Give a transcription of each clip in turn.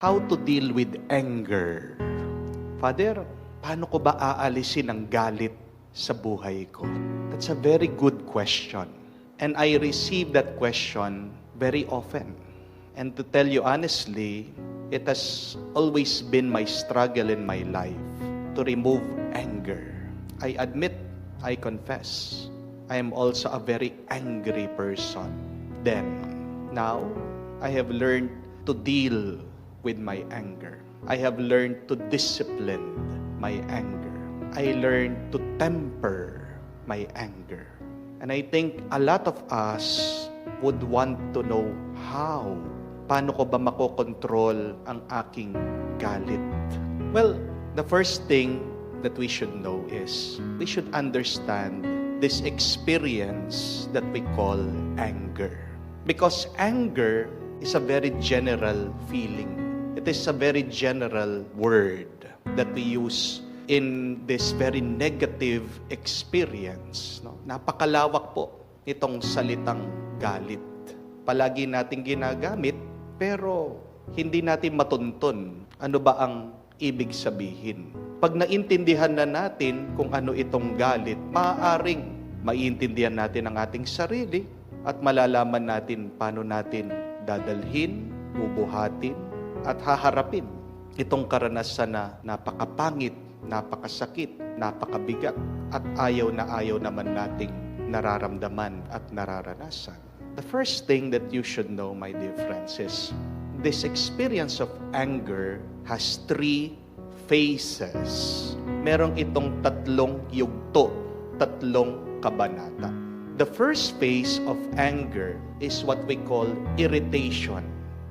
How to deal with anger. Father, paano ko ba aalisin ang galit sa buhay ko? That's a very good question. And I receive that question very often. And to tell you honestly, it has always been my struggle in my life to remove anger. I admit, I confess, I am also a very angry person. Now, I have learned to deal with my anger. I have learned to discipline my anger. I learned to temper my anger. And I think a lot of us would want to know how. Paano ko ba makokontrol ang aking galit? Well, the first thing that we should know is we should understand this experience that we call anger. Because anger is a very general feeling. It is a very general word that we use in this very negative experience. No? Napakalawak po itong salitang galit. Palagi nating ginagamit, pero hindi natin matuntun ano ba ang ibig sabihin. Pag naintindihan na natin kung ano itong galit, maaaring maiintindihan natin ang ating sarili at malalaman natin paano natin dadalhin, bubuhatin, at haharapin itong karanasan na napakapangit, napakasakit, napakabigat, at ayaw naman nating nararamdaman at nararanasan. The first thing that you should know, my dear friends, is this experience of anger has 3 phases. Merong itong 3 yugto, 3 kabanata. The first phase of anger is what we call irritation,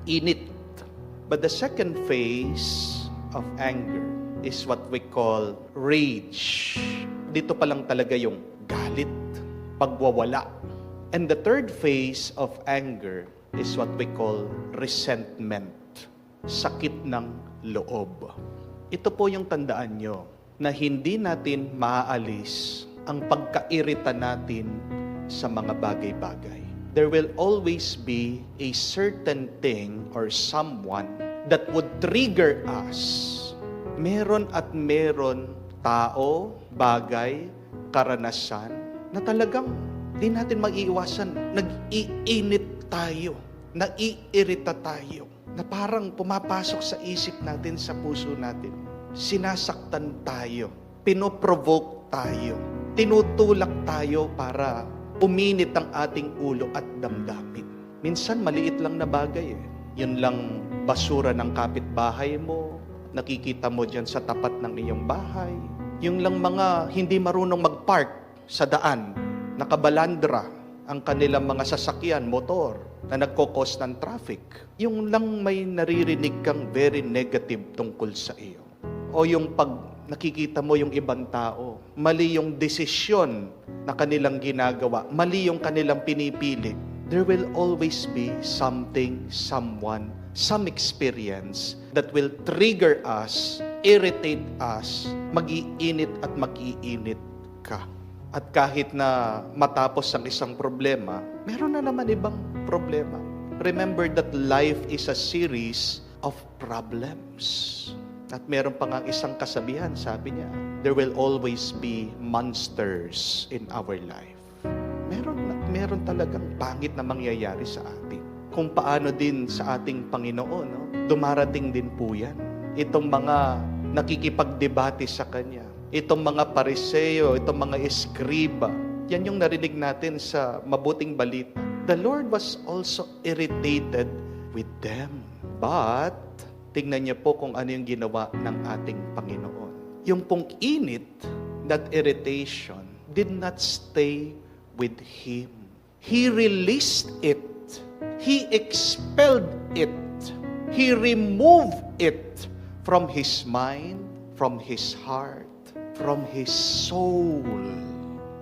init. But the second phase of anger is what we call rage. Dito pa lang talaga yung galit, pagwawala. And the third phase of anger is what we call resentment, sakit ng loob. Ito po yung tandaan nyo, na hindi natin maaalis ang pagkairita natin sa mga bagay-bagay. There will always be a certain thing or someone that would trigger us. Meron at meron tao, bagay, karanasan na talagang di natin maiiwasan. Nag-iinit tayo, naiirita tayo, na parang pumapasok sa isip natin, sa puso natin. Sinasaktan tayo, pinoprovoke tayo, tinutulak tayo para uminit ang ating ulo at damdamin. Minsan maliit lang na bagay eh. Yun lang basura ng kapitbahay mo, nakikita mo dyan sa tapat ng iyong bahay. Yung lang mga hindi marunong mag-park sa daan, nakabalandra ang kanilang mga sasakyan, motor, na nagkokos ng traffic. Yung lang may naririnig kang very negative tungkol sa iyo. O yung pag nakikita mo yung ibang tao, mali yung desisyon na kanilang ginagawa, mali yung kanilang pinipili, there will always be something, someone, some experience that will trigger us, irritate us, mag-iinit at mag-iinit ka. At kahit na matapos ang isang problema, meron na naman ibang problema. Remember that life is a series of problems. At meron pa nga isang kasabihan, sabi niya, there will always be monsters in our life. Meron talagang pangit na mangyayari sa atin. Kung paano din sa ating Panginoon, no? Dumarating din po yan. Itong mga nakikipagdebate sa Kanya, itong mga pariseo, itong mga eskriba, yan yung narinig natin sa mabuting balita. The Lord was also irritated with them. But tingnan niyo po kung ano yung ginawa ng ating Panginoon. Yung pong init, that irritation, did not stay with Him. He released it. He expelled it. He removed it from His mind, from His heart, from His soul.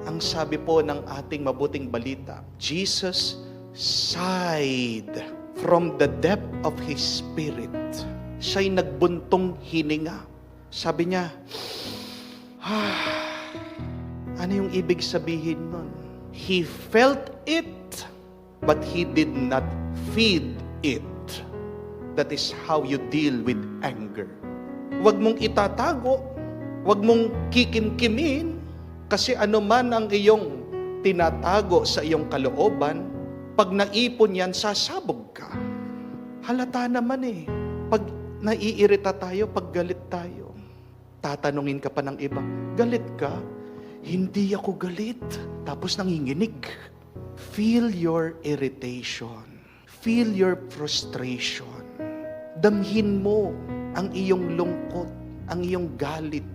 Ang sabi po ng ating mabuting balita, Jesus sighed from the depth of His spirit. Siya'y nagbuntong hininga. Sabi niya, ano yung ibig sabihin nun? He felt it, but He did not feed it. That is how you deal with anger. Huwag mong itatago, huwag mong kikimkimin, kasi ano man ang iyong tinatago sa iyong kalooban, pag naipon yan, sasabog ka. Halata naman eh. Pag naiirita tayo, pag galit tayo, tatanungin ka pa ng iba, galit ka? Hindi ako galit. Tapos nanginginig. Feel your irritation. Feel your frustration. Damhin mo ang iyong lungkot, ang iyong galit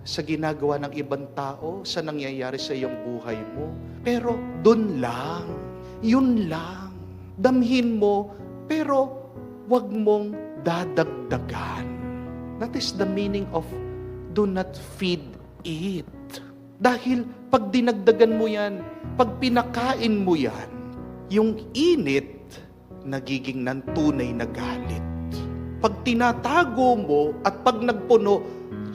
sa ginagawa ng ibang tao, sa nangyayari sa iyong buhay mo. Pero dun lang, yun lang. Damhin mo, pero wag mong dadagdagan. That is the meaning of do not feed it. Dahil pag dinagdagan mo yan, pag pinakain mo yan, yung init, nagiging nantunay na galit. Pag tinatago mo at pag nagpuno,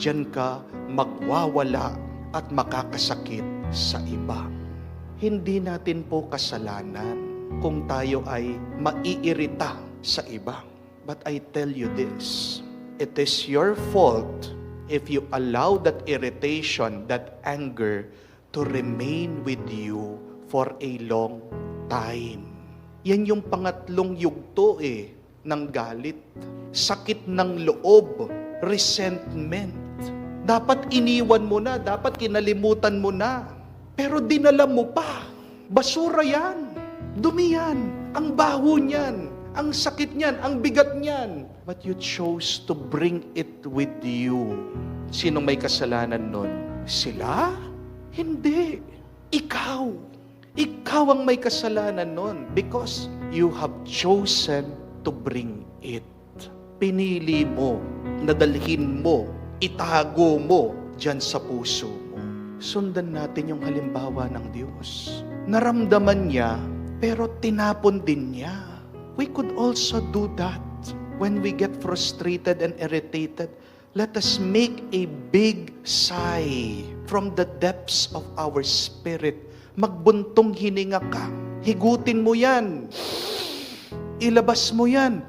diyan ka magwawala at makakasakit sa iba. Hindi natin po kasalanan kung tayo ay maiirita sa iba. But I tell you this, it is your fault if you allow that irritation, that anger to remain with you for a long time. Yan yung pangatlong yugto ng galit. Sakit ng loob, resentment. Dapat iniwan mo na, dapat kinalimutan mo na. Pero dinala mo pa. Basura yan. Dumi yan. Ang baho niyan. Ang sakit niyan. Ang bigat niyan. But you chose to bring it with you. Sinong may kasalanan nun? Sila? Hindi. Ikaw. Ikaw ang may kasalanan nun because you have chosen to bring it. Pinili mo, nadalhin mo, itago mo dyan sa puso mo. Sundan natin yung halimbawa ng Diyos. Naramdaman niya, pero tinapon din niya. We could also do that. When we get frustrated and irritated, let us make a big sigh from the depths of our spirit. Magbuntong hininga ka. Higutin mo yan. Ilabas mo yan.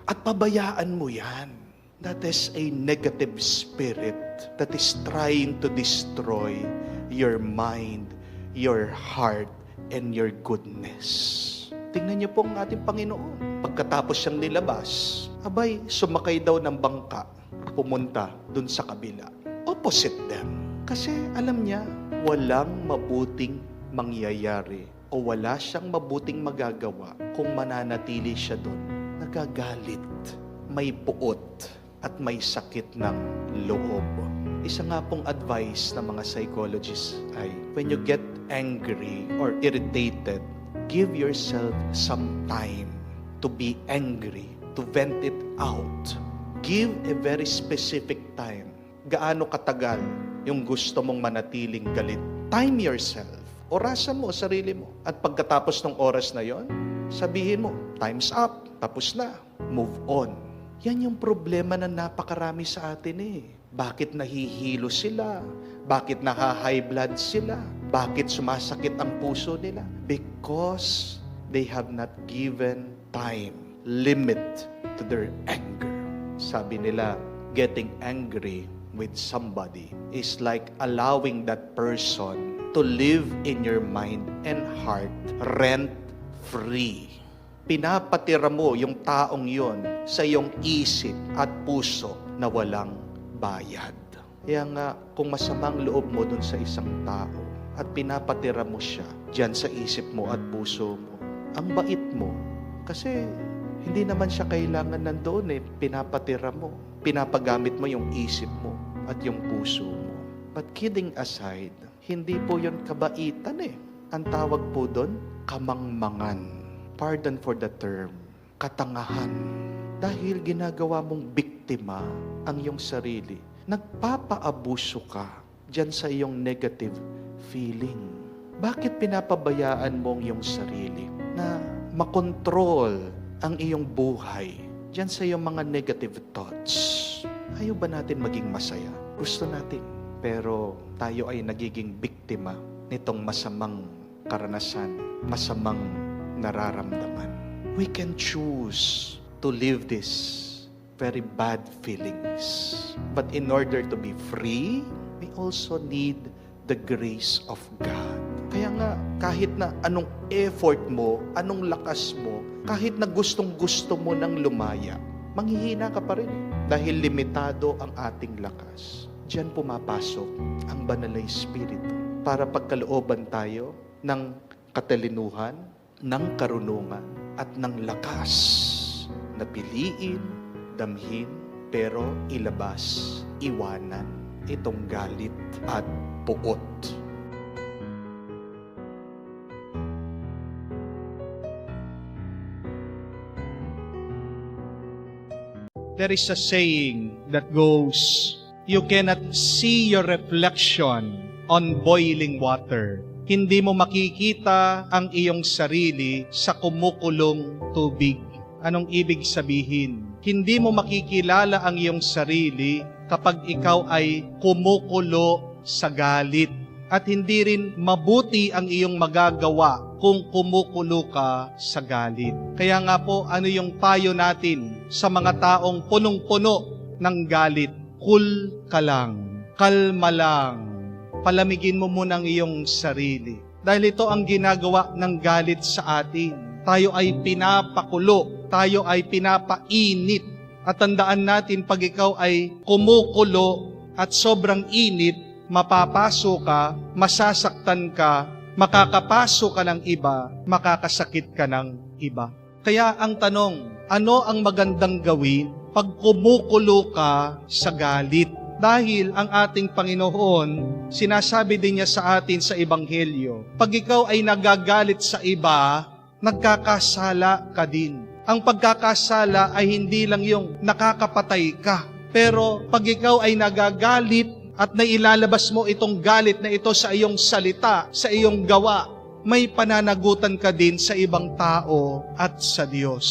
At pabayaan mo yan. That is a negative spirit that is trying to destroy your mind, your heart, and your goodness. Tingnan niyo po ang ating Panginoon. Pagkatapos siyang nilabas, abay, sumakay daw ng bangka, pumunta dun sa kabila. Opposite them. Kasi alam niya, walang mabuting mangyayari o wala siyang mabuting magagawa kung mananatili siya doon. Nagagalit, may puot, at may sakit ng loob. Isa nga pong advice ng mga psychologists ay, when you get angry or irritated, give yourself some time to be angry, to vent it out. Give a very specific time. Gaano katagal yung gusto mong manatiling galit? Time yourself. Orasan mo sarili mo. At pagkatapos ng oras na yon, sabihin mo, time's up. Tapos na. Move on. Yan yung problema na napakarami sa atin Bakit nahihilo sila? Bakit naha-high blood sila? Bakit sumasakit ang puso nila? Because they have not given time, limit to their anger. Sabi nila, getting angry with somebody is like allowing that person to live in your mind and heart rent-free. Pinapatira mo yung taong yon sa iyong isip at puso na walang bayad. Kaya nga, kung masamang loob mo dun sa isang tao at pinapatira mo siya dyan sa isip mo at puso mo, ang bait mo, kasi hindi naman siya kailangan nandoon pinapatira mo. Pinapagamit mo yung isip mo at yung puso mo. But kidding aside, hindi po yun kabaitan Ang tawag po doon, kamangmangan. Pardon for the term, katangahan. Dahil ginagawa mong biktima ang iyong sarili, nagpapaabuso ka dyan sa iyong negative feeling. Bakit pinapabayaan mo ang iyong sarili na makontrol ang iyong buhay dyan sa iyong mga negative thoughts? Ayaw ba natin maging masaya? Gusto natin. Pero tayo ay nagiging biktima nitong masamang karanasan, masamang nararamdaman. We can choose to live this very bad feelings. But in order to be free, we also need the grace of God. Kaya nga, kahit na anong effort mo, anong lakas mo, kahit na gustong-gusto mo nang lumaya, manghihina ka pa rin. Dahil limitado ang ating lakas. Diyan pumapasok ang banal na Espiritu para pagkalooban tayo ng katalinuhan, ng karunungan, at ng lakas na piliin, damhin, pero ilabas, iwanan itong galit at puot. There is a saying that goes, you cannot see your reflection on boiling water. Hindi mo makikita ang iyong sarili sa kumukulong tubig. Anong ibig sabihin? Hindi mo makikilala ang iyong sarili kapag ikaw ay kumukulo sa galit. At hindi rin mabuti ang iyong magagawa kung kumukulo ka sa galit. Kaya nga po, ano yung payo natin sa mga taong punong-puno ng galit? Cool ka lang, kalma lang, palamigin mo muna ang iyong sarili. Dahil ito ang ginagawa ng galit sa atin. Tayo ay pinapakulo, tayo ay pinapainit. At tandaan natin, pag ikaw ay kumukulo at sobrang init, mapapaso ka, masasaktan ka, makakapaso ka ng iba, makakasakit ka ng iba. Kaya ang tanong, ano ang magandang gawin pag kumukulo ka sa galit? Dahil ang ating Panginoon, sinasabi din niya sa atin sa Ebanghelyo, pag ikaw ay nagagalit sa iba, nagkakasala ka din. Ang pagkakasala ay hindi lang yung nakakapatay ka. Pero pag ikaw ay nagagalit at nailalabas mo itong galit na ito sa iyong salita, sa iyong gawa, may pananagutan ka din sa ibang tao at sa Diyos.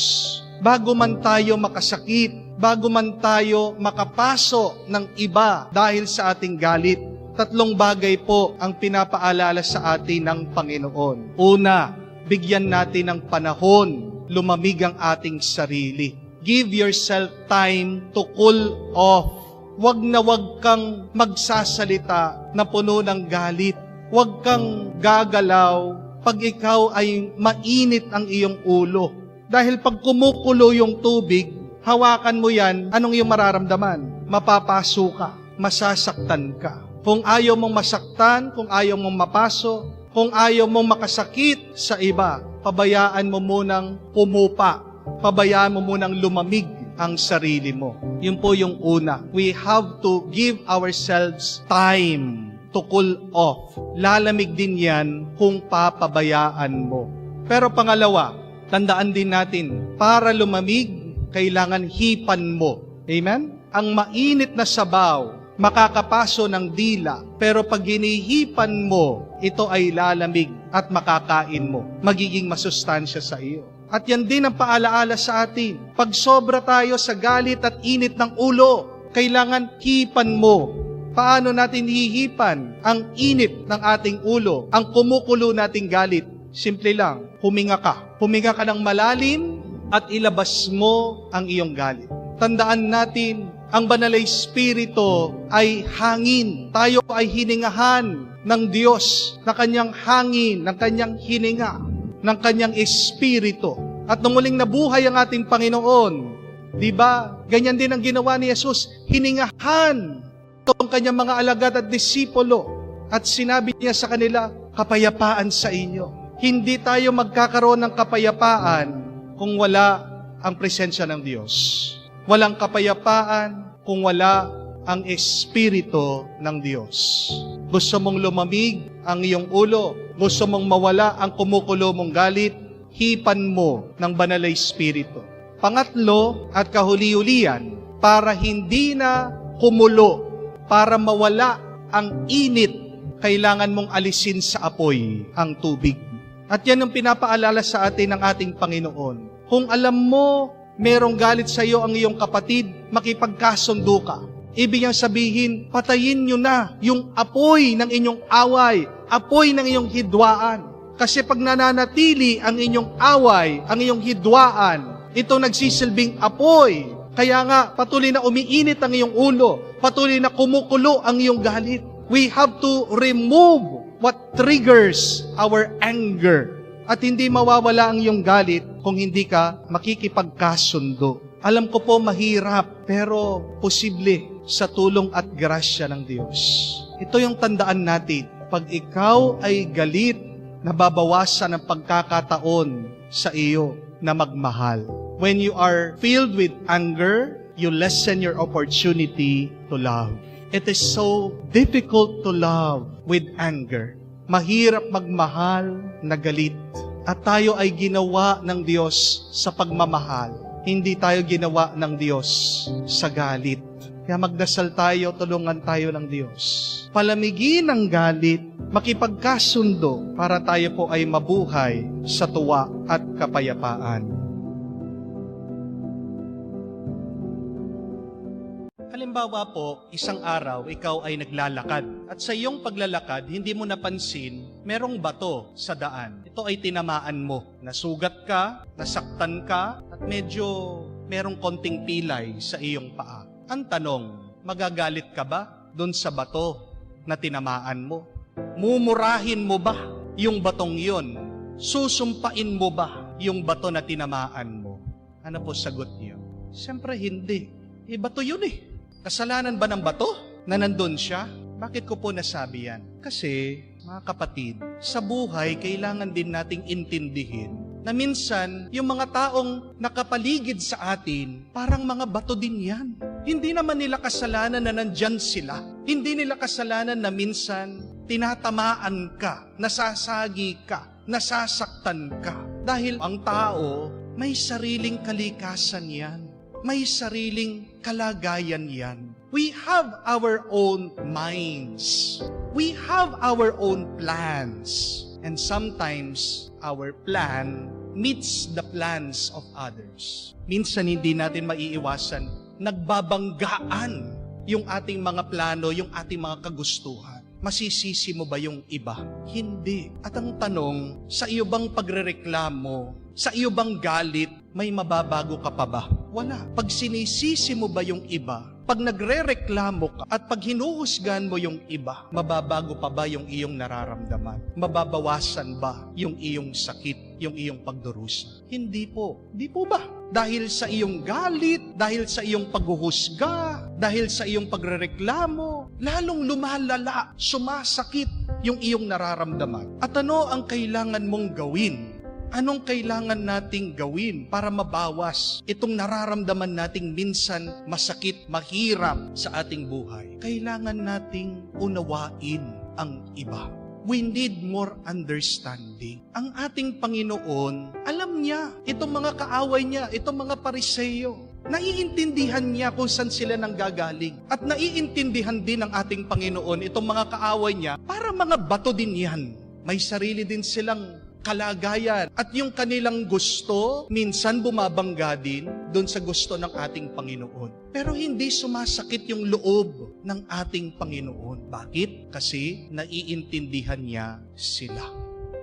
Bago man tayo makasakit, bago man tayo makapaso ng iba dahil sa ating galit, 3 bagay po ang pinapaalala sa atin ng Panginoon. Una, bigyan natin ng panahon, lumamig ang ating sarili. Give yourself time to cool off. Wag na wag kang magsasalita na puno ng galit. Wag kang gagalaw pag ikaw ay mainit ang iyong ulo. Dahil pag kumukulo yung tubig, hawakan mo yan, anong iyong mararamdaman? Mapapaso ka, masasaktan ka. Kung ayaw mong masaktan, kung ayaw mong mapaso, kung ayaw mong makasakit sa iba, pabayaan mo munang pumupa, pabayaan mo munang lumamig ang sarili mo. Yun po yung una. We have to give ourselves time to cool off. Lalamig din yan kung papabayaan mo. Pero pangalawa, tandaan din natin, para lumamig, kailangan hipan mo. Amen? Ang mainit na sabaw, makakapaso ng dila, pero pag hinihipan mo, ito ay lalamig at makakain mo. Magiging masustansya sa iyo. At yan din ang paalaala sa atin. Pag sobra tayo sa galit at init ng ulo, kailangan hipan mo. Paano natin hihipan ang init ng ating ulo, ang kumukulo nating galit? Simple lang, huminga ka. Huminga ka ng malalim at ilabas mo ang iyong galit. Tandaan natin, ang Banal na Espiritu ay hangin. Tayo ay hiningahan ng Diyos na kanyang hangin, ng kanyang hininga, ng kanyang Espiritu. At nung muling nabuhay ang ating Panginoon, di ba, ganyan din ang ginawa ni Jesus, hiningahan itong kanyang mga alagad at disipulo. At sinabi niya sa kanila, kapayapaan sa inyo. Hindi tayo magkakaroon ng kapayapaan kung wala ang presensya ng Diyos. Walang kapayapaan kung wala ang Espiritu ng Diyos. Gusto mong lumamig ang iyong ulo, gusto mong mawala ang kumukulo mong galit, hipan mo ng Banal na Espiritu. Pangatlo at kahuli-hulian, para hindi na kumulo, para mawala ang init, kailangan mong alisin sa apoy ang tubig. At yan ang pinapaalala sa atin ng ating Panginoon. Kung alam mo, merong galit sa iyo ang iyong kapatid, makipagkasundo ka. Ibig niyang sabihin, patayin niyo na yung apoy ng inyong away, apoy ng iyong hidwaan. Kasi pag nananatili ang inyong away, ang iyong hidwaan, Ito nagsisilbing apoy. Kaya nga, patuloy na umiinit ang iyong ulo. Patuloy na kumukulo ang iyong galit. We have to remove what triggers our anger. At hindi mawawala ang iyong galit kung hindi ka makikipagkasundo. Alam ko po mahirap, pero posible sa tulong at grasya ng Diyos. Ito yung tandaan natin. Pag ikaw ay galit, nababawasan ang pagkakataon sa iyo na magmahal. When you are filled with anger, you lessen your opportunity to love. It is so difficult to love with anger. Mahirap magmahal na galit. At tayo ay ginawa ng Diyos sa pagmamahal. Hindi tayo ginawa ng Diyos sa galit. Kaya magdasal tayo, tulungan tayo ng Diyos. Palamigin ang galit, makipagkasundo para tayo po ay mabuhay sa tuwa at kapayapaan. Halimbawa po, isang araw, ikaw ay naglalakad. At sa iyong paglalakad, hindi mo napansin, merong bato sa daan. Ito ay tinamaan mo. Nasugat ka, nasaktan ka, at medyo merong konting pilay sa iyong paa. Ang tanong, magagalit ka ba doon sa bato na tinamaan mo? Mumurahin mo ba yung batong yun? Susumpain mo ba yung bato na tinamaan mo? Ano po sagot niyo? Siyempre hindi. Bato yun eh. Kasalanan ba ng bato na nandun siya? Bakit ko po nasabi yan? Kasi, mga kapatid, sa buhay, kailangan din nating intindihin na minsan, yung mga taong nakapaligid sa atin, parang mga bato din yan. Hindi naman nila kasalanan na nandyan sila. Hindi nila kasalanan na minsan, tinatamaan ka, nasasagi ka, nasasaktan ka. Dahil ang tao, may sariling kalikasan yan. May sariling kalagayan yan. We have our own minds. We have our own plans. And sometimes, our plan meets the plans of others. Minsan hindi natin maiiwasan, nagbabanggaan yung ating mga plano, yung ating mga kagustuhan. Masisisi mo ba yung iba? Hindi. At ang tanong, sa iyo bang pagrereklamo, sa iyo bang galit, may mababago ka pa ba? Wala. Pag sinisisi mo ba yung iba, pag nagrereklamo ka at pag hinuhusgan mo yung iba, mababago pa ba yung iyong nararamdaman? Mababawasan ba yung iyong sakit, yung iyong pagdurusa? Hindi po. Di po ba? Dahil sa iyong galit, dahil sa iyong paghuhusga, dahil sa iyong pagrereklamo, lalong lumalala, sumasakit yung iyong nararamdaman. At ano ang kailangan mong gawin? Anong kailangan nating gawin para mabawas itong nararamdaman nating minsan masakit, mahirap sa ating buhay? Kailangan nating unawain ang iba. We need more understanding. Ang ating Panginoon, alam niya, itong mga kaaway niya, itong mga Pariseyo, naiintindihan niya kung saan sila nanggagaling. At naiintindihan din ng ating Panginoon, itong mga kaaway niya, para mga bato din yan. May sarili din silang kalagayan. At yung kanilang gusto, minsan bumabangga din doon sa gusto ng ating Panginoon. Pero hindi sumasakit yung loob ng ating Panginoon. Bakit? Kasi naiintindihan niya sila.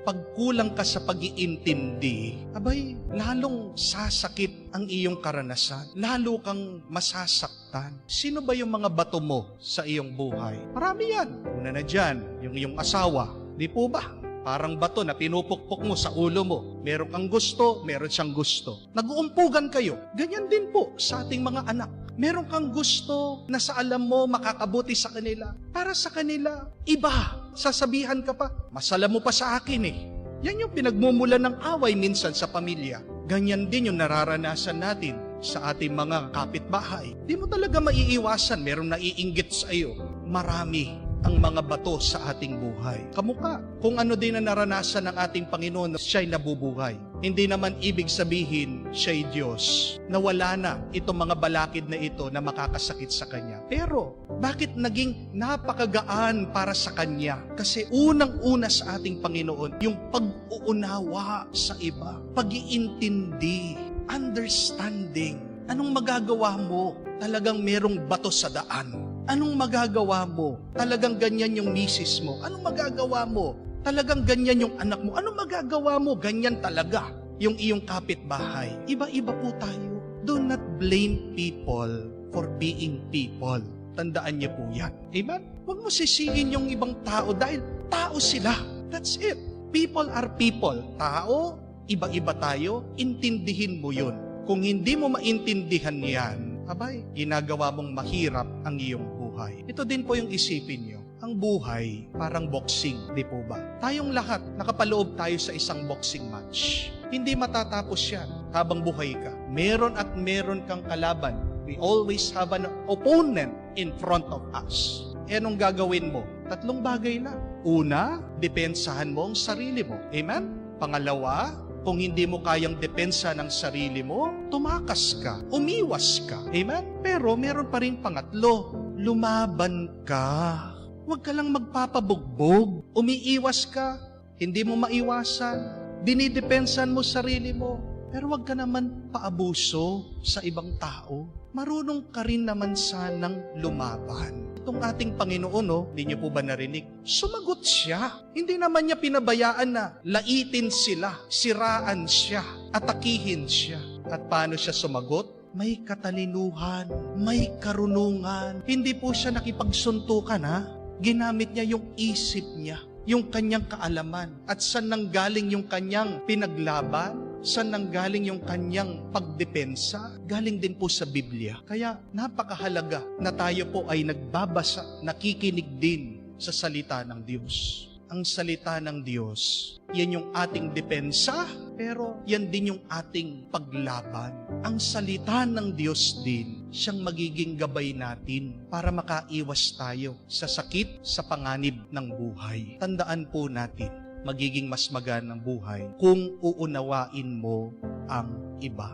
Pag kulang ka sa pag-iintindi, abay, lalong sasakit ang iyong karanasan. Lalo kang masasaktan. Sino ba yung mga bato mo sa iyong buhay? Marami yan. Una na dyan, yung iyong asawa. Di po ba? Parang bato na pinupukpok mo sa ulo mo. Meron kang gusto, meron siyang gusto. Nag-uumpugan kayo. Ganyan din po sa ating mga anak. Meron kang gusto na sa alam mo makakabuti sa kanila. Para sa kanila, iba. Sasabihan ka pa, masala mo pa sa akin eh. Yan yung pinagmumulan ng away minsan sa pamilya. Ganyan din yung nararanasan natin sa ating mga kapitbahay. Di mo talaga maiiwasan, merong naiinggit sa iyo. Marami ang mga bato sa ating buhay. Kamukha, kung ano din na naranasan ng ating Panginoon, siya'y nabubuhay. Hindi naman ibig sabihin siya'y Diyos, na wala na itong mga balakid na ito na makakasakit sa Kanya. Pero, bakit naging napakagaan para sa Kanya? Kasi unang-una sa ating Panginoon, yung pag-uunawa sa iba, pag-iintindi, understanding. Anong magagawa mo? Talagang merong bato sa daan. Anong magagawa mo? Talagang ganyan yung misis mo. Anong magagawa mo? Talagang ganyan yung anak mo. Anong magagawa mo? Ganyan talaga. yung iyong kapitbahay. Iba-iba po tayo. Do not blame people for being people. Tandaan niyo po yan. Amen? Huwag mo sisihin yung ibang tao dahil tao sila. That's it. People are people. Tao, iba-iba tayo, intindihin mo yun. Kung hindi mo maintindihan yan, abay, ginagawa mong mahirap ang iyong buhay. Ito din po yung isipin nyo. Ang buhay, parang boxing, di po ba? Tayong lahat, nakapaloob tayo sa isang boxing match. Hindi matatapos yan habang buhay ka. Meron at meron kang kalaban. We always have an opponent in front of us. E anong gagawin mo? 3 bagay lang. Una, depensahan mo ang sarili mo. Amen? Pangalawa, kung hindi mo kayang depensa ng sarili mo, tumakas ka, umiwas ka. Amen? Pero meron pa rin pangatlo, lumaban ka. Huwag ka lang magpapabugbog. Umiiwas ka, hindi mo maiwasan. Dinidepensan mo sarili mo. Pero huwag ka naman paabuso sa ibang tao. Marunong ka rin naman sanang lumaban. Itong ating Panginoon, hindi niyo po ba narinig? Sumagot siya. Hindi naman niya pinabayaan na laitin sila, siraan siya, atakihin siya. At paano siya sumagot? May katalinuhan, may karunungan. Hindi po siya nakipagsuntukan, ha? Ginamit niya yung isip niya, yung kanyang kaalaman. At saan nanggaling yung kanyang pinaglaban? Saan nanggaling yung kanyang pagdepensa? Galing din po sa Biblia. Kaya napakahalaga na tayo po ay nagbabasa, nakikinig din sa salita ng Diyos. Ang salita ng Diyos, yan yung ating depensa, pero yan din yung ating paglaban. Ang salita ng Diyos din, siyang magiging gabay natin para makaiwas tayo sa sakit, sa panganib ng buhay. Tandaan po natin, magiging mas magaan ang buhay kung uunawain mo ang iba.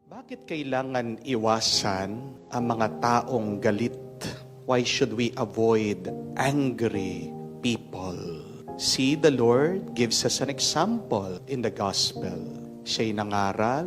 Bakit kailangan iwasan ang mga taong galit? Why should we avoid angry people? See, the Lord gives us an example in the gospel. Siya'y nangaral,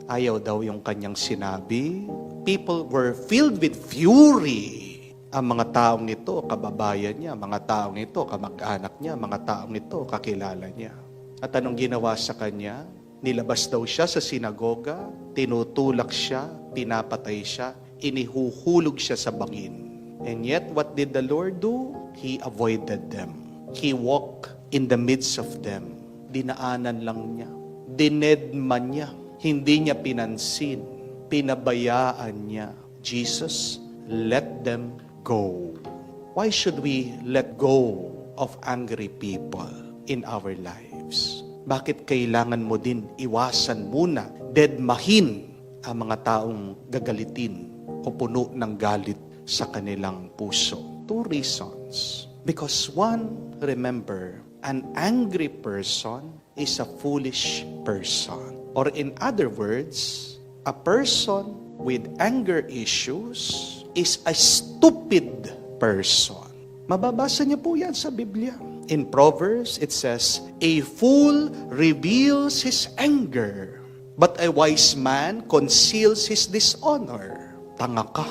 ayaw daw yung kanyang sinabi. People were filled with fury. Ang mga taong ito, kababayan niya, mga taong ito, kamag-anak niya, mga taong ito, kakilala niya. At anong ginawa sa kanya? Nilabas daw siya sa sinagoga, tinutulak siya, pinapatay siya, inihuhulog siya sa bangin. And yet, what did the Lord do? He avoided them. He walked in the midst of them. Dinaanan lang niya. Dinedman niya. Hindi niya pinansin. Pinabayaan niya. Jesus, let them go. Why should we let go of angry people in our lives? Bakit kailangan mo din iwasan muna, dedmahin ang mga taong gagalitin o puno ng galit sa kanilang puso? 2 reasons. Because one, remember, an angry person is a foolish person. Or in other words, a person with anger issues is a stupid person. Mababasa niyo po yan sa Biblia. In Proverbs, it says, a fool reveals his anger, but a wise man conceals his dishonor. Tanga ka.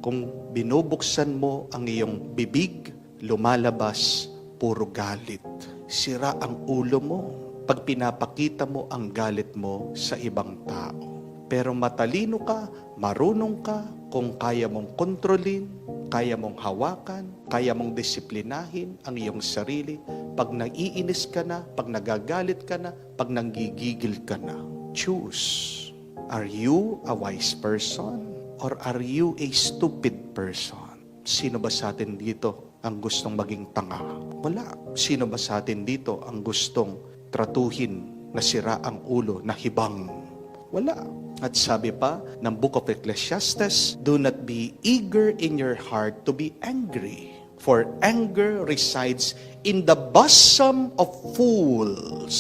Kung binubuksan mo ang iyong bibig, lumalabas puro galit. Sira ang ulo mo pag pinapakita mo ang galit mo sa ibang tao. Pero matalino ka, marunong ka, kung kaya mong kontrolin, kaya mong hawakan, kaya mong disiplinahin ang iyong sarili. Pag naiinis ka na, pag nagagalit ka na, pag nanggigigil ka na. Choose. Are you a wise person? Or are you a stupid person? Sino ba sa atin dito ang gustong maging tanga? Wala. Sino ba sa atin dito ang gustong tratuhin na sira ang ulo, na hibang? Wala. At sabi pa ng Book of Ecclesiastes, do not be eager in your heart to be angry, for anger resides in the bosom of fools.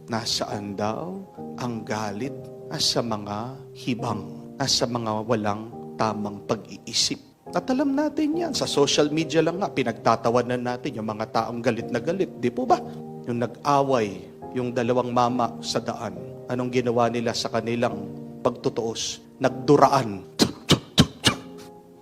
Nasaan daw ang galit? Sa mga hibang. Nasa mga walang tamang pag-iisip. At alam natin yan, sa social media lang nga, pinagtatawanan natin yung mga taong galit na galit. Di po ba? Yung nag-away, yung dalawang mama sa daan, anong ginawa nila sa kanilang pagtutuos? Nagduraan.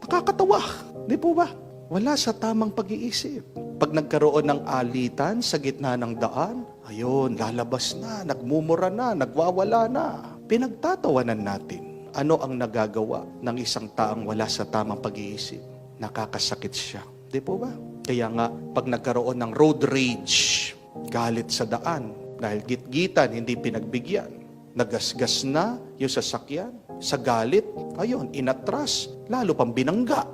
Nakakatawa. Di po ba? Wala sa tamang pag-iisip. Pag nagkaroon ng alitan sa gitna ng daan, ayun, lalabas na, nagmumura na, nagwawala na. Pinagtatawanan natin. Ano ang nagagawa ng isang taong wala sa tamang pag-iisip? Nakakasakit siya. Di po ba? Kaya nga, pag nagkaroon ng road rage, galit sa daan, dahil gitgitan, hindi pinagbigyan, nagasgas na yung sasakyan, sa galit, ayun, inatras, lalo pang binangga,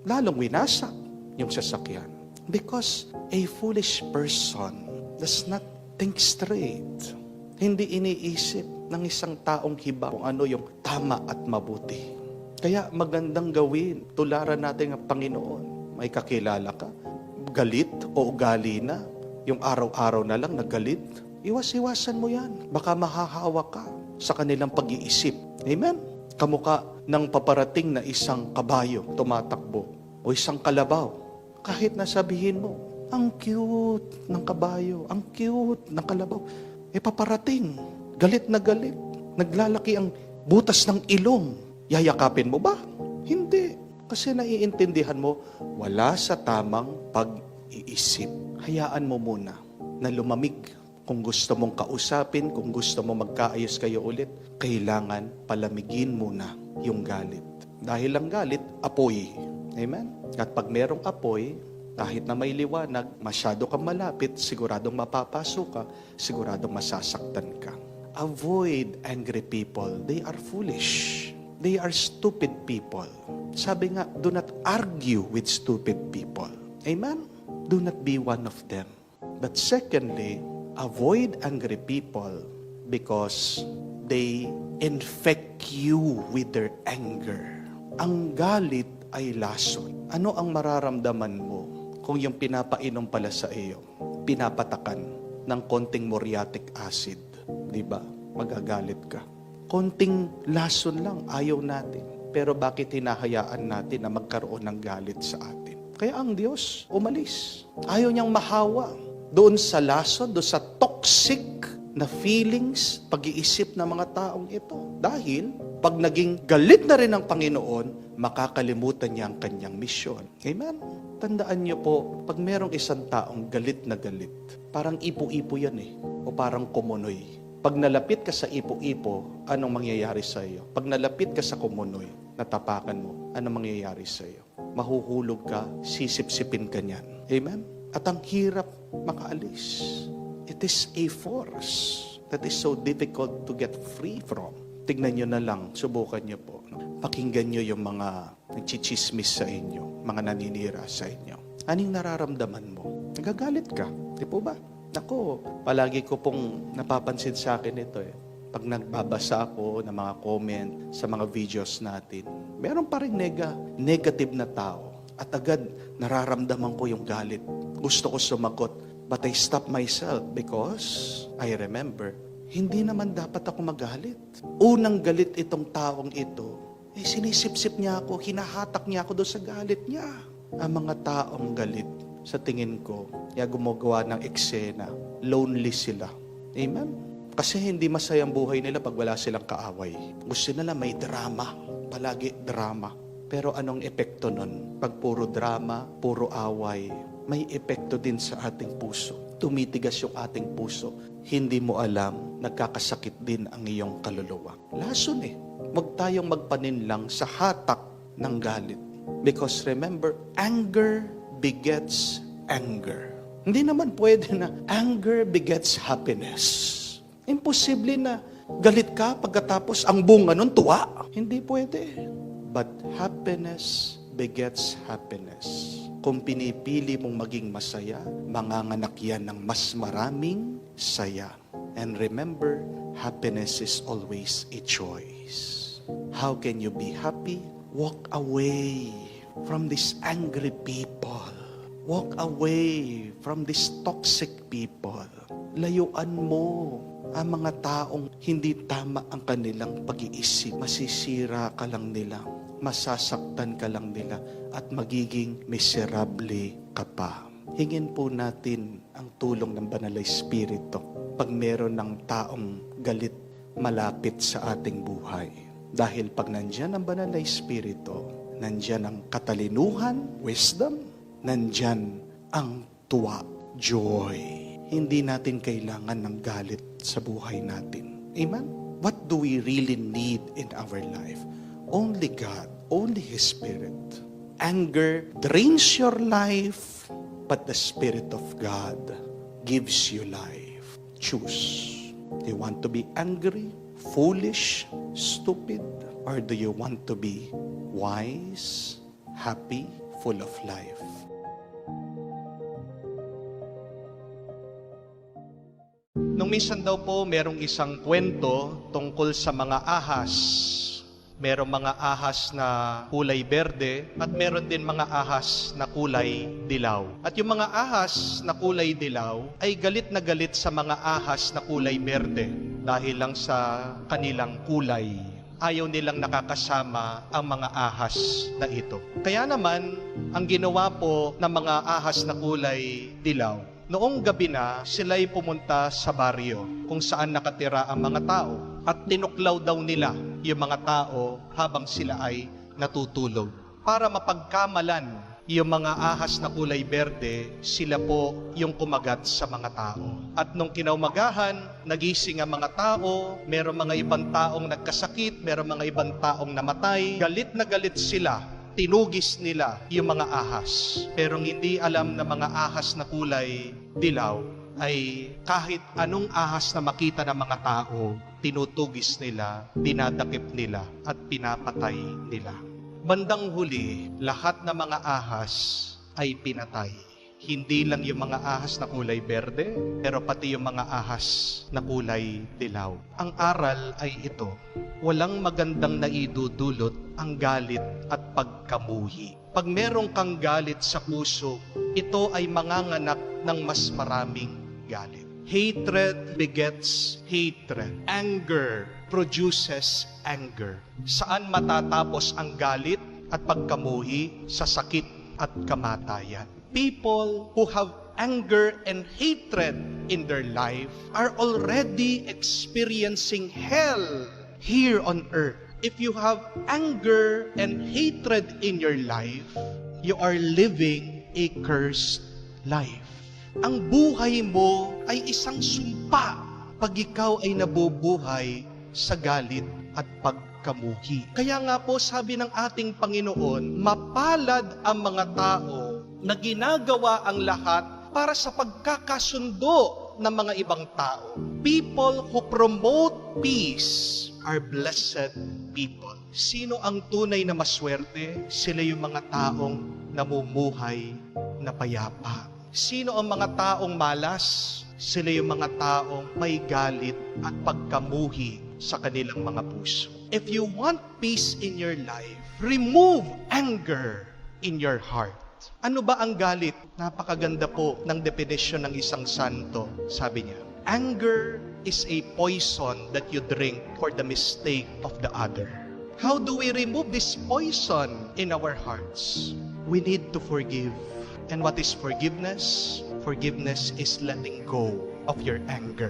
lalong winasak yung sasakyan. Because a foolish person does not think straight. Hindi iniisip ng isang taong hiba kung ano yung tama at mabuti. Kaya magandang gawin, tularan natin ang Panginoon. May kakilala ka, galit o ugali na, yung araw-araw na lang nagalit, iwas-iwasan mo yan. Baka mahahawa ka sa kanilang pag-iisip. Amen? Kamukha ng paparating na isang kabayo tumatakbo o isang kalabaw. Kahit nasabihin mo, ang cute ng kabayo, ang cute ng kalabaw, paparating, galit na galit, naglalaki ang butas ng ilong. Yayakapin mo ba? Hindi. Kasi naiintindihan mo, wala sa tamang pag-iisip. Hayaan mo muna na lumamig. Kung gusto mong kausapin, kung gusto mong magkaayos kayo ulit, kailangan palamigin muna yung galit. Dahil ang galit, apoy. Amen? At pag merong apoy, kahit na may liwanag, masyado kang malapit, siguradong mapapasok ka, siguradong masasaktan ka. Avoid angry people. They are foolish. They are stupid people. Sabi nga, do not argue with stupid people. Amen? Do not be one of them. But secondly, avoid angry people because they infect you with their anger. Ang galit ay lason. Ano ang mararamdaman mo kung yung pinapainom pala sa iyo, pinapatakan ng konting muriatic acid? Di ba? Magagalit ka. Konting lason lang, ayaw natin. Pero bakit hinahayaan natin na magkaroon ng galit sa atin? Kaya ang Diyos umalis. Ayaw niyang mahawa doon sa lason, doon sa toxic na feelings, pag-iisip ng mga taong ito. Dahil pag naging galit na rin ang Panginoon, makakalimutan niya ang kanyang misyon. Amen? Tandaan niyo po, pag merong isang taong galit na galit, parang ipo-ipo yan o parang kumunoy. Pag nalapit ka sa ipo-ipo, anong mangyayari sa iyo? Pag nalapit ka sa kumunoy, natapakan mo, anong mangyayari sa iyo? Mahuhulog ka, sisip-sipin ka niyan. Amen? At ang hirap makaalis. It is a force that is so difficult to get free from. Tignan nyo na lang, subukan nyo po. Pakinggan nyo yung mga nagchichismis sa inyo, mga naninira sa inyo. Anong nararamdaman mo? Nagagalit ka, di po ba? Ako, palagi ko pong napapansin sa akin ito Pag nagbabasa ako ng mga comment sa mga videos natin, meron pa rin negative na tao. At agad, nararamdaman ko yung galit. Gusto ko sumagot, but I stop myself because I remember, hindi naman dapat ako magalit. Unang galit itong taong ito, sinisip-sip niya ako, hinahatak niya ako doon sa galit niya. Ang mga taong galit, sa tingin ko, gumagawa ng eksena, lonely sila. Amen? Kasi hindi masayang buhay nila pag wala silang kaaway. Gusto nila may drama, palagi drama. Pero anong epekto nun? Pag puro drama, puro away, may epekto din sa ating puso. Tumitigas yung ating puso. Hindi mo alam, nagkakasakit din ang iyong kaluluwa. Lason Huwag tayong magpaninlang sa hatak ng galit. Because remember, anger begets anger. Hindi naman pwede na anger begets happiness. Imposible na galit ka pagkatapos ang bunga nun tuwa. Hindi pwede. But happiness begets happiness. Kung pinipili mong maging masaya, manganganak yan ng mas maraming saya. And remember, happiness is always a choice. How can you be happy? Walk away from these angry people. Walk away from these toxic people. Layuan mo ang mga taong hindi tama ang kanilang pag-iisip. Masisira ka lang nila. Masasaktan ka lang nila at magiging miserable ka pa. Hingin po natin ang tulong ng Banal na Espiritu pag meron ng taong galit malapit sa ating buhay. Dahil pag nandyan ang Banal na Espiritu, nandyan ang katalinuhan, wisdom, nandyan ang tuwa, joy. Hindi natin kailangan ng galit sa buhay natin. Amen? What do we really need in our life? Only God, only His Spirit. Anger drains your life, but the Spirit of God gives you life. Choose. Do you want to be angry, foolish, stupid? Or do you want to be wise, happy, full of life? Nung minsan daw po, merong isang kwento tungkol sa mga ahas. Merong mga ahas na kulay berde at meron din mga ahas na kulay dilaw. At yung mga ahas na kulay dilaw ay galit na galit sa mga ahas na kulay berde dahil lang sa kanilang kulay. Ayaw nilang nakakasama ang mga ahas na ito. Kaya naman, ang ginawa po ng mga ahas na kulay dilaw, noong gabi na, sila'y pumunta sa baryo kung saan nakatira ang mga tao at tinuklaw daw nila yung mga tao habang sila ay natutulog. Para mapagkamalan yung mga ahas na kulay berde, sila po yung kumagat sa mga tao. At nung kinaumagahan, nagising ang mga tao, merong mga ibang taong nagkasakit, merong mga ibang taong namatay, galit na galit sila. Tinugis nila yung mga ahas. Pero hindi alam na mga ahas na kulay dilaw ay kahit anong ahas na makita ng mga tao, tinutugis nila, dinadakip nila, at pinapatay nila. Bandang huli, lahat ng mga ahas ay pinatay. Hindi lang yung mga ahas na kulay berde, pero pati yung mga ahas na kulay dilaw. Ang aral ay ito, walang magandang naidudulot ang galit at pagkamuhi. Pag merong kang galit sa puso, ito ay manganganak ng mas maraming galit. Hatred begets hatred. Anger produces anger. Saan matatapos ang galit at pagkamuhi? Sa sakit at kamatayan. People who have anger and hatred in their life are already experiencing hell here on earth. If you have anger and hatred in your life, you are living a cursed life. Ang buhay mo ay isang sumpa pag ikaw ay nabubuhay sa galit at pagkamuhi. Kaya nga po sabi ng ating Panginoon, mapalad ang mga tao na ginagawa ang lahat para sa pagkakasundo ng mga ibang tao. People who promote peace are blessed people. Sino ang tunay na maswerte? Sila yung mga taong namumuhay na payapa. Sino ang mga taong malas? Sila yung mga taong may galit at pagkamuhi sa kanilang mga puso. If you want peace in your life, remove anger in your heart. Ano ba ang galit? Napakaganda po ng definisyon ng isang santo. Sabi niya, anger is a poison that you drink for the mistake of the other. How do we remove this poison in our hearts? We need to forgive. And what is forgiveness? Forgiveness is letting go of your anger.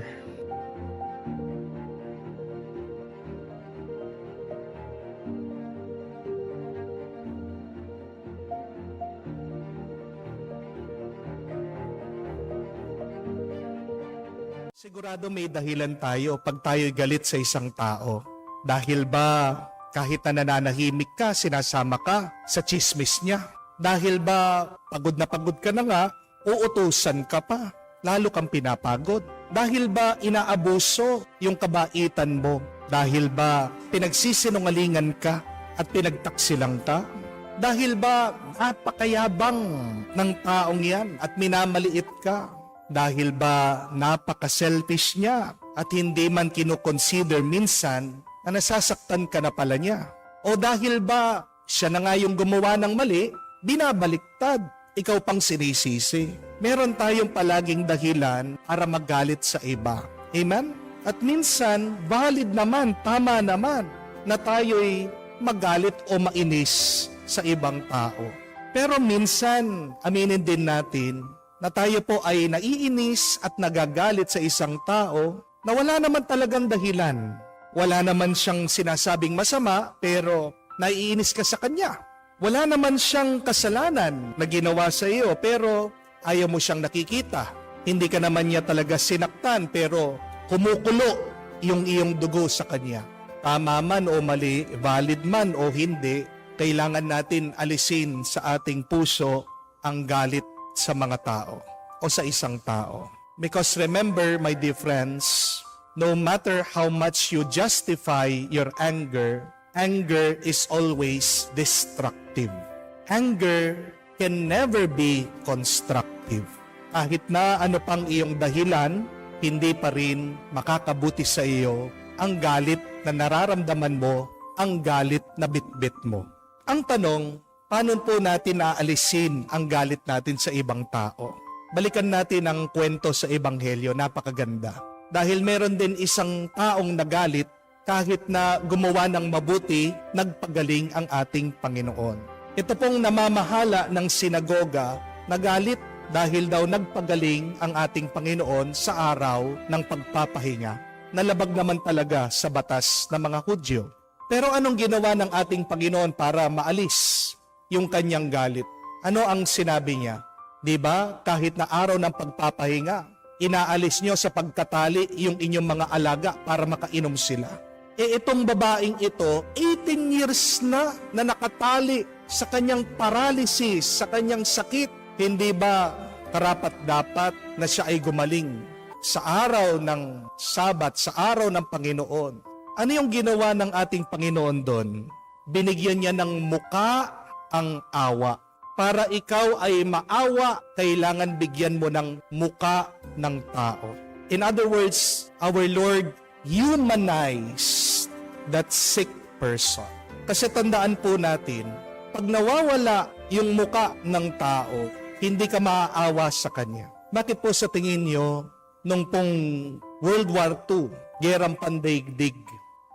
Sigurado may dahilan tayo pag tayo'y galit sa isang tao. Dahil ba kahit na nananahimik ka, sinasama ka sa chismis niya? Dahil ba pagod ka na nga, uutusan ka pa, lalo kang pinapagod? Dahil ba inaabuso yung kabaitan mo? Dahil ba pinagsisinungalingan ka at pinagtaksilang ka? Dahil ba napakayabang ng taong yan at minamaliit ka? Dahil ba napaka-selfish niya at hindi man kinukonsider minsan na nasasaktan ka na pala niya? O dahil ba siya na nga yung gumawa ng mali, binabaliktad, ikaw pang sinisisi? Meron tayong palaging dahilan para magalit sa iba. Amen? At minsan, valid naman, tama naman na tayo'y magalit o mainis sa ibang tao. Pero minsan, aminin din natin na tayo po ay naiinis at nagagalit sa isang tao na wala naman talagang dahilan. Wala naman siyang sinasabing masama, pero naiinis ka sa kanya. Wala naman siyang kasalanan na ginawa sa iyo, pero ayaw mo siyang nakikita. Hindi ka naman niya talaga sinaktan pero kumukulo yung iyong dugo sa kanya. Tama man o mali, valid man o hindi, kailangan natin alisin sa ating puso ang galit sa mga tao o sa isang tao. Because remember, my dear friends, no matter how much you justify your anger, anger is always destructive. Anger can never be constructive. Kahit na ano pang iyong dahilan, hindi pa rin makakabuti sa iyo ang galit na nararamdaman mo, ang galit na bitbit mo. Ang tanong, paano po natin aalisin ang galit natin sa ibang tao? Balikan natin ang kwento sa Ebanghelyo, napakaganda. Dahil meron din isang taong nagalit, kahit na gumawa ng mabuti, nagpagaling ang ating Panginoon. Ito pong namamahala ng sinagoga, nagalit dahil daw nagpagaling ang ating Panginoon sa araw ng pagpapahinga. Nalabag naman talaga sa batas ng mga Hudyo. Pero anong ginawa ng ating Panginoon para maalis yung kanyang galit? Ano ang sinabi niya? Di ba, kahit na araw ng pagpapahinga, inaalis niyo sa pagkatali yung inyong mga alaga para makainom sila. Itong babaeng ito, 18 years na nakatali sa kanyang paralysis, sa kanyang sakit. Hindi ba karapat-dapat na siya ay gumaling sa araw ng Sabat, sa araw ng Panginoon? Ano yung ginawa ng ating Panginoon doon? Binigyan niya ng muka ang awa. Para ikaw ay maawa, kailangan bigyan mo ng muka ng tao. In other words, our Lord humanized that sick person. Kasi tandaan po natin, pag nawawala yung muka ng tao, hindi ka maaawa sa kanya. Bakit po sa tingin nyo, nung pong World War II, gerang pandaigdig,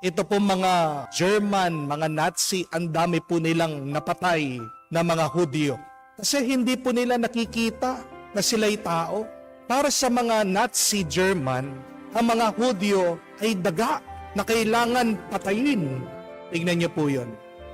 ito po mga German, mga Nazi, ang dami po nilang napatay na mga Hudyo. Kasi hindi po nila nakikita na sila'y tao. Para sa mga Nazi German, ang mga Hudyo ay daga na kailangan patayin. Tingnan niyo po yun.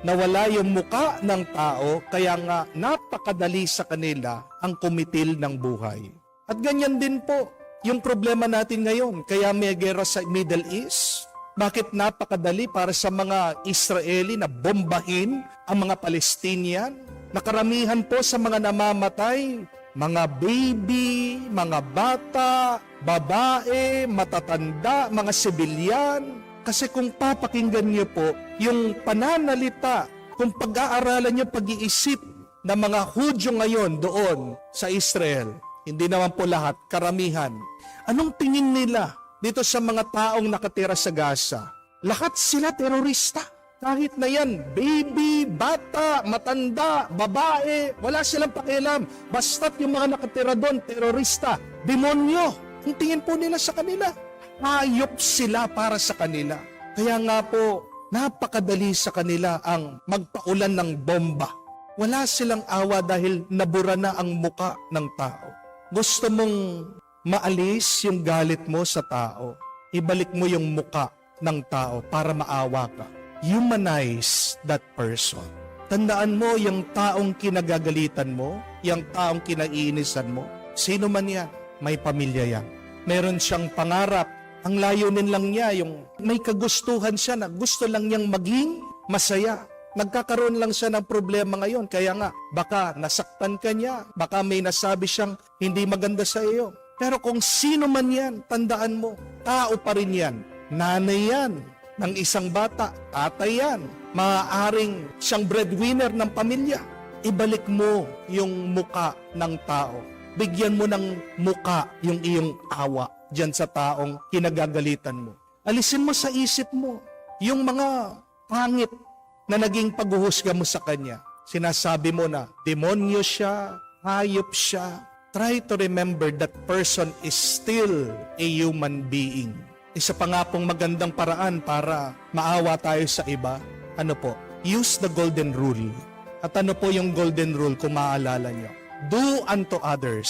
Nawala yung muka ng tao, kaya nga napakadali sa kanila ang kumitil ng buhay. At ganyan din po yung problema natin ngayon. Kaya may gera sa Middle East. Bakit napakadali para sa mga Israeli na bombahin ang mga Palestinian? Nakaramihan po sa mga namamatay, mga baby, mga bata, babae, matatanda, mga sibilyan. Kasi kung papakinggan niyo po, yung pananalita, kung pag-aaralan niyo pag-iisip ng mga Hudyo ngayon doon sa Israel, hindi naman po lahat, karamihan. Anong tingin nila dito sa mga taong nakatira sa Gaza? Lahat sila terorista. Kahit na yan, baby, bata, matanda, babae, wala silang pakialam. Basta't yung mga nakatira doon, terorista, demonyo. Ang tingin po nila sa kanila, hayop sila para sa kanila. Kaya nga po, napakadali sa kanila ang magpaulan ng bomba. Wala silang awa dahil nabura na ang muka ng tao. Gusto mong maalis yung galit mo sa tao, ibalik mo yung muka ng tao para maawa ka. Humanize that person. Tandaan mo yung taong kinagagalitan mo, yung taong kinaiinisan mo, sino man yan, may pamilya yan. Meron siyang pangarap, ang layunin lang niya, yung may kagustuhan siya na gusto lang niyang maging masaya. Nagkakaroon lang siya ng problema ngayon, kaya nga, baka nasaktan ka niya, baka may nasabi siyang hindi maganda sa iyo. Pero kung sino man yan, tandaan mo, tao pa rin yan, nanay yan, ng isang bata, tatay yan, maaaring siyang breadwinner ng pamilya. Ibalik mo yung muka ng tao. Bigyan mo ng muka yung iyong awa dyan sa taong kinagagalitan mo. Alisin mo sa isip mo yung mga pangit na naging paghuhusga mo sa kanya. Sinasabi mo na demonyo siya, hayop siya. Try to remember that person is still a human being. Isa pa nga pong magandang paraan para maawa tayo sa iba, ano po? Use the golden rule. At ano po yung golden rule kung maaalala nyo? Do unto others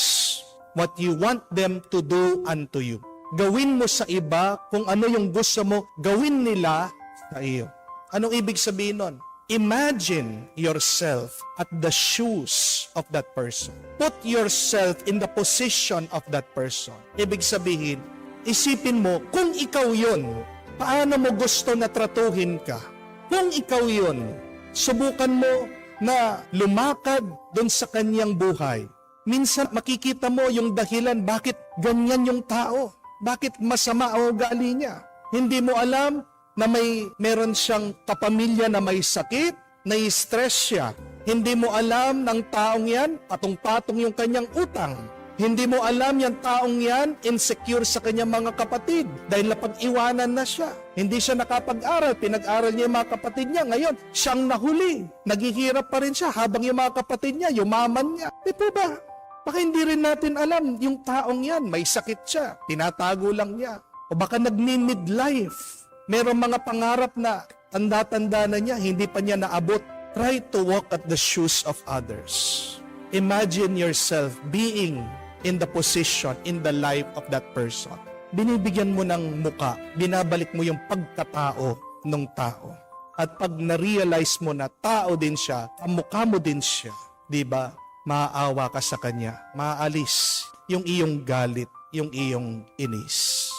what you want them to do unto you. Gawin mo sa iba kung ano yung gusto mo gawin nila sa iyo. Anong ibig sabihin nun? Imagine yourself at the shoes of that person. Put yourself in the position of that person. Ibig sabihin, isipin mo, kung ikaw yun, paano mo gusto na tratuhin ka? Kung ikaw yun, subukan mo na lumakad doon sa kanyang buhay. Minsan makikita mo yung dahilan bakit ganyan yung tao. Bakit masama ang ugali niya. Hindi mo alam na meron siyang kapamilya na may sakit, na-stress siya. Hindi mo alam ng taong yan, patong-patong yung kanyang utang. Hindi mo alam yung taong yan, insecure sa kanyang mga kapatid dahil napag-iwanan na siya. Hindi siya nakapag-aral, pinag-aral niya yung mga kapatid niya. Ngayon, siyang nahuli. Naghihirap pa rin siya habang yung mga kapatid niya, yumaman niya. Di po ba? Baka hindi rin natin alam yung taong yan, may sakit siya, tinatago lang niya. O baka nagmi-midlife. Merong mga pangarap na tanda-tanda na niya, hindi pa niya naabot. Try to walk at the shoes of others. Imagine yourself being in the position, in the life of that person. Binibigyan mo ng muka, binabalik mo yung pagkatao ng tao. At pag na-realize mo na tao din siya, kamukha mo din siya, di ba? Maaawa ka sa kanya, maaalis yung iyong galit, yung iyong inis.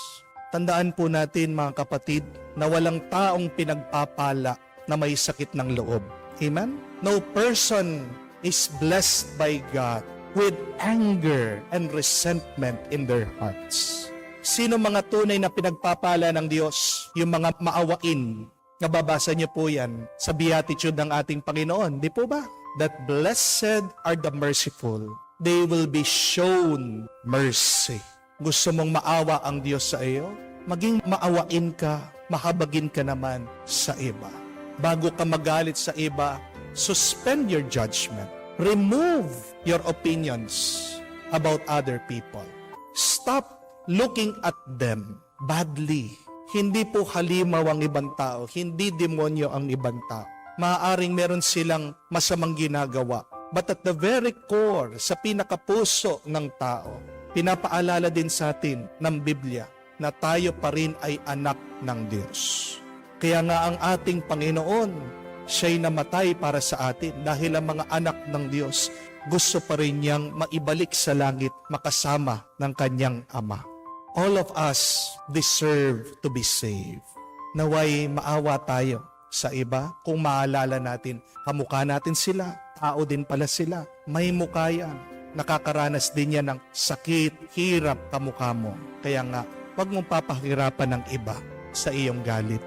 Tandaan po natin mga kapatid na walang taong pinagpapala na may sakit ng loob. Amen? No person is blessed by God with anger and resentment in their hearts. Sino mga tunay na pinagpapala ng Diyos? Yung mga maawain. Nababasa niyo po yan sa Beatitude ng ating Panginoon. Di po ba? That blessed are the merciful. They will be shown mercy. Gusto mong maawa ang Diyos sa iyo? Maging maawain ka, mahabagin ka naman sa iba. Bago ka magalit sa iba, suspend your judgment. Remove your opinions about other people. Stop looking at them badly. Hindi po halimaw ang ibang tao, hindi demonyo ang ibang tao. Maaaring meron silang masamang ginagawa. But at the very core, sa pinakapuso ng tao, pinapaalala din sa atin ng Biblia na tayo pa rin ay anak ng Diyos. Kaya nga ang ating Panginoon, siya'y namatay para sa atin dahil ang mga anak ng Diyos gusto pa rin niyang maibalik sa langit makasama ng kanyang Ama. All of us deserve to be saved. Naway maawa tayo sa iba kung maalala natin, kamukha natin sila, tao din pala sila, may mukha yan. Nakakaranas din yan ng sakit, hirap kamukha mo. Kaya nga, huwag mong papahirapan ng iba sa iyong galit.